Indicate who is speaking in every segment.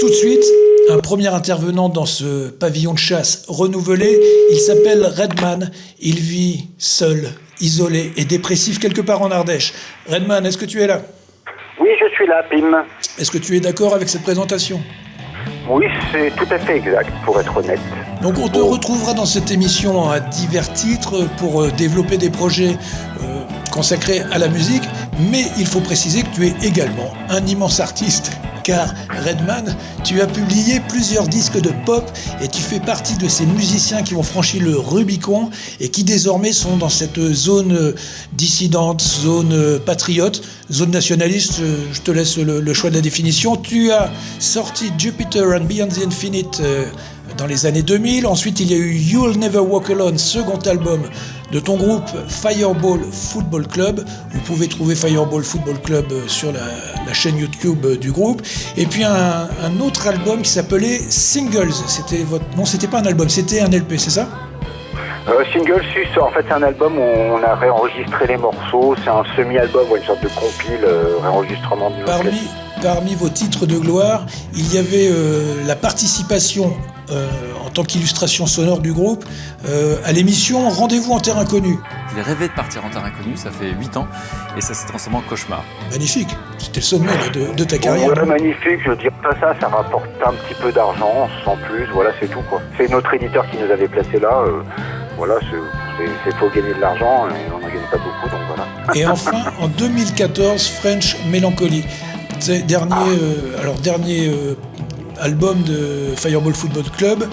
Speaker 1: Tout de suite, un premier intervenant dans ce pavillon de chasse renouvelé, il s'appelle Redman. Il vit seul, isolé et dépressif quelque part en Ardèche. Redman, est-ce que tu es là?
Speaker 2: Oui, je suis là, Pim.
Speaker 1: Est-ce que tu es d'accord avec cette présentation?
Speaker 2: Oui, c'est tout à fait exact, pour être honnête.
Speaker 1: Donc on te retrouvera dans cette émission à divers titres pour développer des projets consacrés à la musique, mais il faut préciser que tu es également un immense artiste, car Redman, tu as publié plusieurs disques de pop et tu fais partie de ces musiciens qui ont franchi le Rubicon et qui désormais sont dans cette zone dissidente, zone patriote, zone nationaliste. Je te laisse le choix de la définition. Tu as sorti Jupiter and Beyond the Infinite dans les années 2000. Ensuite, il y a eu You'll Never Walk Alone, second album de ton groupe Fireball Football Club. Vous pouvez trouver Fireball Football Club sur la chaîne YouTube du groupe. Et puis un autre album qui s'appelait Singles. C'était votre... Non, c'était pas un album, c'était un LP, c'est ça?
Speaker 2: Singles, en fait, c'est un album où on a réenregistré les morceaux. C'est un semi-album, une sorte de compile, réenregistrement de
Speaker 1: Parmi vos titres de gloire, il y avait la participation en tant qu'illustration sonore du groupe à l'émission Rendez-vous en Terre Inconnue.
Speaker 3: J'ai rêvé de partir en Terre Inconnue, ça fait 8 ans, et ça s'est transformé en cauchemar.
Speaker 1: Magnifique, c'était le sommet de ta carrière.
Speaker 2: Ouais, magnifique, je dirais pas ça rapporte un petit peu d'argent, sans plus, voilà, c'est tout, quoi. C'est notre éditeur qui nous avait placé là, voilà, c'est faut gagner de l'argent, et on n'en gagne pas beaucoup, donc voilà.
Speaker 1: Et enfin, en 2014, French Melancholy. C'est dernier album de Fireball Football Club.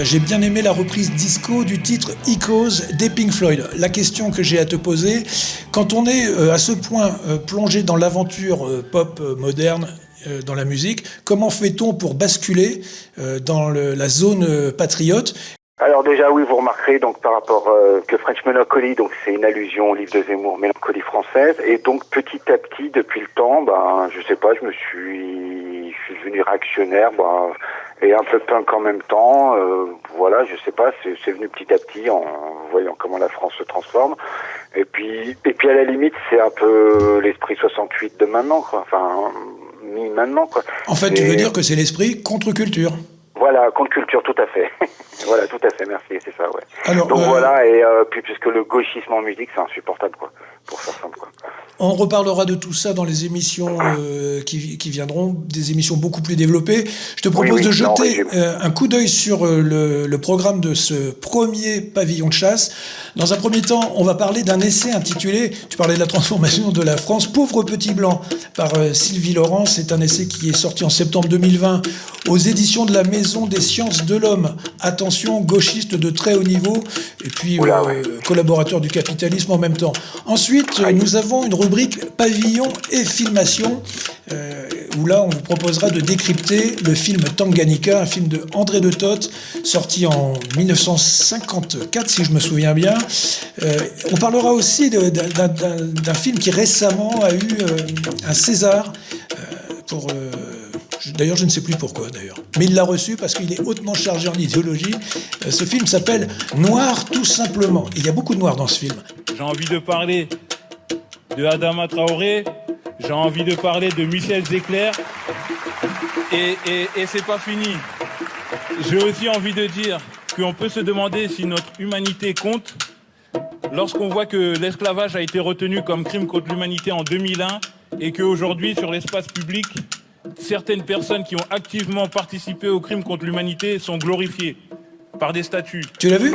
Speaker 1: J'ai bien aimé la reprise disco du titre Echoes des Pink Floyd. La question que j'ai à te poser, quand on est à ce point plongé dans l'aventure pop moderne, dans la musique, comment fait-on pour basculer dans la zone patriote?
Speaker 2: Alors déjà oui, vous remarquerez donc par rapport que French Melancholy, donc c'est une allusion au livre de Zemmour, Mélancolie française, et donc petit à petit depuis le temps, je sais pas, je suis devenu réactionnaire, et un peu punk en même temps, voilà, je sais pas, c'est venu petit à petit en voyant comment la France se transforme, et puis à la limite c'est un peu l'esprit 68 de maintenant, quoi, enfin mi-maintenant, quoi.
Speaker 1: En fait, tu veux dire que c'est l'esprit contre-culture?
Speaker 2: Voilà, contre-culture, tout à fait. Voilà, tout à fait, merci, c'est ça, ouais.
Speaker 1: Alors,
Speaker 2: donc voilà, et puis puisque le gauchisme en musique, c'est insupportable, quoi, pour faire simple, quoi.
Speaker 1: On reparlera de tout ça dans les émissions qui viendront, des émissions beaucoup plus développées. Je te propose de jeter un coup d'œil sur le programme de ce premier pavillon de chasse. Dans un premier temps, on va parler d'un essai intitulé, tu parlais de la transformation de la France, Pauvre Petit Blanc, par Sylvie Laurent. C'est un essai qui est sorti en septembre 2020 aux éditions de la Maison des Sciences de l'Homme. Attention, gauchiste de très haut niveau, et puis collaborateur du capitalisme en même temps. Ensuite, nous avons une rubrique pavillon et filmation, où là on vous proposera de décrypter le film Tanganyika, un film de André de Toth, sorti en 1954 si je me souviens bien. On parlera aussi d'un film qui récemment a eu un César pour... D'ailleurs, je ne sais plus pourquoi, d'ailleurs. Mais il l'a reçu parce qu'il est hautement chargé en idéologie. Ce film s'appelle Noir, tout simplement. Il y a beaucoup de noir dans ce film.
Speaker 4: J'ai envie de parler de Adama Traoré, j'ai envie de parler de Michel Zecler, et c'est pas fini. J'ai aussi envie de dire qu'on peut se demander si notre humanité compte lorsqu'on voit que l'esclavage a été retenu comme crime contre l'humanité en 2001 et qu'aujourd'hui, sur l'espace public, certaines personnes qui ont activement participé au crime contre l'humanité sont glorifiées par des statuts.
Speaker 1: Tu l'as vu ?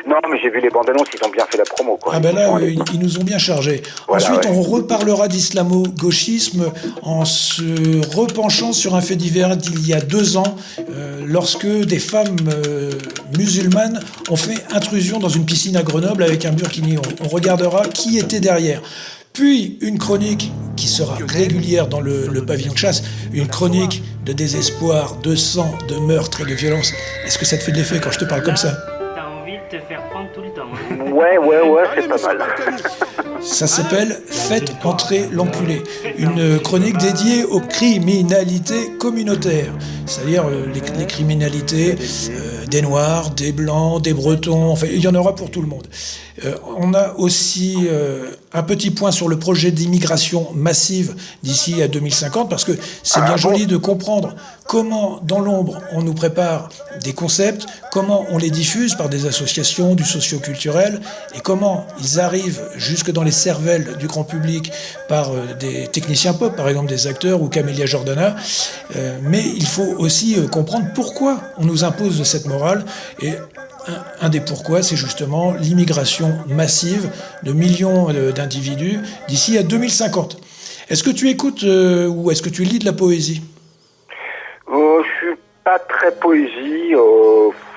Speaker 2: Non, mais j'ai vu les bandes annonces, ils ont bien fait la promo, quoi.
Speaker 1: Ah ben là, ils nous ont bien chargés. Voilà, ensuite, on reparlera d'islamo-gauchisme en se repenchant sur un fait divers d'il y a 2 ans, lorsque des femmes musulmanes ont fait intrusion dans une piscine à Grenoble avec un burkini. On regardera qui était derrière. Puis une chronique qui sera régulière dans le pavillon de chasse, une chronique de désespoir, de sang, de meurtre et de violence. Est-ce que ça te fait de l'effet quand je te parle comme ça ?
Speaker 5: T'as envie de te faire prendre tout le temps. Hein.
Speaker 2: Ouais, c'est pas mal.
Speaker 1: Ça s'appelle « Faites entrer l'enculé », une chronique dédiée aux criminalités communautaires, c'est-à-dire les criminalités des Noirs, des Blancs, des Bretons, enfin il y en aura pour tout le monde. On a aussi un petit point sur le projet d'immigration massive d'ici à 2050, parce que c'est bien joli de comprendre comment, dans l'ombre, on nous prépare des concepts, comment on les diffuse par des associations, du socio-culturel, et comment ils arrivent jusque dans les cervelles du grand public par des techniciens pop, par exemple des acteurs ou Camélia Jordana. Mais il faut aussi comprendre pourquoi on nous impose cette morale. Et un des pourquoi, c'est justement l'immigration massive de millions d'individus d'ici à 2050. Est-ce que tu écoutes ou est-ce que tu lis de la poésie ?
Speaker 2: Je suis pas très poésie,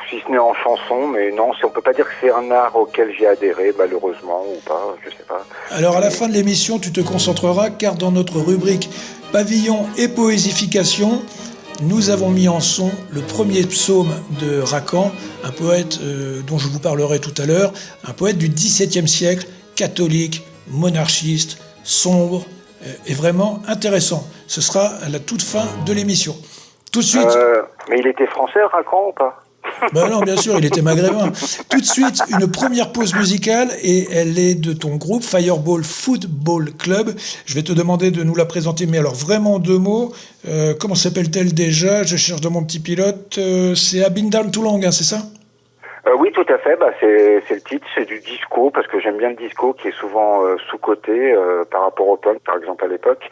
Speaker 2: si ce n'est en chanson, mais non, on peut pas dire que c'est un art auquel j'ai adhéré, malheureusement, ou pas, je sais pas.
Speaker 1: Alors à la fin de l'émission, tu te concentreras, car dans notre rubrique Pavillon et poésification, nous avons mis en son le premier psaume de Racan, un poète dont je vous parlerai tout à l'heure, un poète du XVIIe siècle, catholique, monarchiste, sombre et vraiment intéressant. Ce sera à la toute fin de l'émission. Tout de suite...
Speaker 2: mais il était français, Racan, ou pas ?
Speaker 1: Ben non, bien sûr, il était maghrébin. Tout de suite, une première pause musicale et elle est de ton groupe Fireball Football Club. Je vais te demander de nous la présenter, mais alors vraiment 2 mots. Comment s'appelle-t-elle déjà ? Je cherche dans mon petit pilote. C'est I've Been Down Too Long, hein, c'est ça ?
Speaker 2: Oui, tout à fait. C'est le titre, c'est du disco, parce que j'aime bien le disco qui est souvent sous-coté par rapport au punk, par exemple, à l'époque.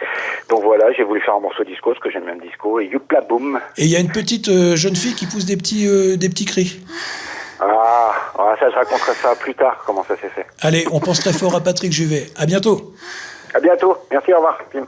Speaker 2: Donc voilà, j'ai voulu faire un morceau disco, parce que j'aime bien le disco, et youpla boum.
Speaker 1: Et il y a une petite jeune fille qui pousse des petits cris.
Speaker 2: Ah, ça, je raconterai ça plus tard, comment ça s'est fait.
Speaker 1: Allez, on pense très fort à Patrick Juvet. À bientôt.
Speaker 2: À bientôt. Merci, au revoir. Tim.